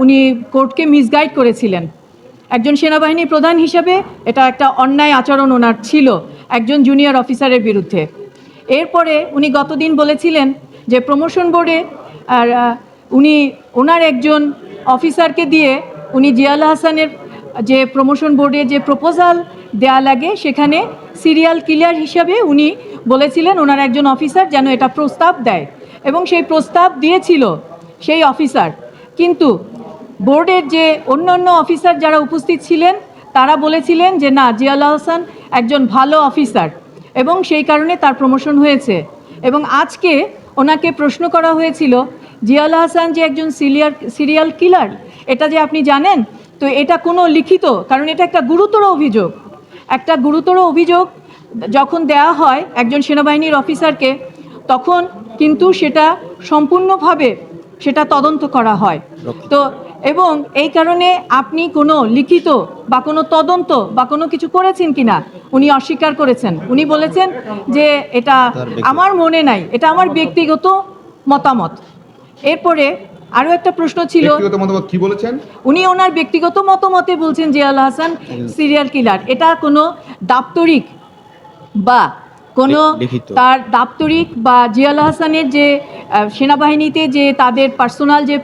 উনি কোর্টকে মিসগাইড করেছিলেন। একজন সেনাবাহিনী প্রধান হিসেবে এটা একটা অন্যায় আচরণ ওনার ছিল একজন জুনিয়র অফিসারের বিরুদ্ধে। এরপরে উনি গতদিন বলেছিলেন যে প্রমোশন বোর্ডে আর উনি ওনার একজন অফিসারকে দিয়ে উনি জিয়াউল হাসানের যে প্রমোশন বোর্ডে যে প্রপোজাল দেয়া লাগে সেখানে সিরিয়াল কিলার হিসাবে উনি বলেছিলেন ওনার একজন অফিসার যেন এটা প্রস্তাব দেয়, এবং সেই প্রস্তাব দিয়েছিল সেই অফিসার। কিন্তু বোর্ডের যে অন্যান্য অফিসার যারা উপস্থিত ছিলেন তারা বলেছিলেন যে না, জিয়াউল হাসান একজন ভালো অফিসার এবং সেই কারণে তার প্রমোশন হয়েছে। এবং আজকে ওনাকে প্রশ্ন করা হয়েছিল জিয়াউল হাসান যে একজন সিরিয়াল কিলার এটা যে আপনি জানেন, তো এটা কোনো লিখিত, কারণ এটা একটা গুরুতর অভিযোগ যখন দেয়া হয় একজন সেনাবাহিনীর অফিসারকে, তখন কিন্তু সেটা সম্পূর্ণভাবে সেটা তদন্ত করা হয়। তো এবং এই কারণে আপনি কোনো লিখিত বা কোনো তদন্ত বা কোনো কিছু করেছেন কিনা উনি অস্বীকার করেছেন। উনি বলেছেন যে এটা আমার মনে নাই, এটা আমার ব্যক্তিগত মতামত। এরপরে আরও একটা প্রশ্ন ছিল, কি বলেছেন উনি ওনার ব্যক্তিগত মতামতে বলছেন জিয়াউল হাসান সিরিয়াল কিলার। এটা কোনো দাপ্তরিক বা কোনো তার দাপ্তরিক বা জিয়াউল হাসানের যে সেনাবাহিনীতে যে তাদের পার্সোনাল যে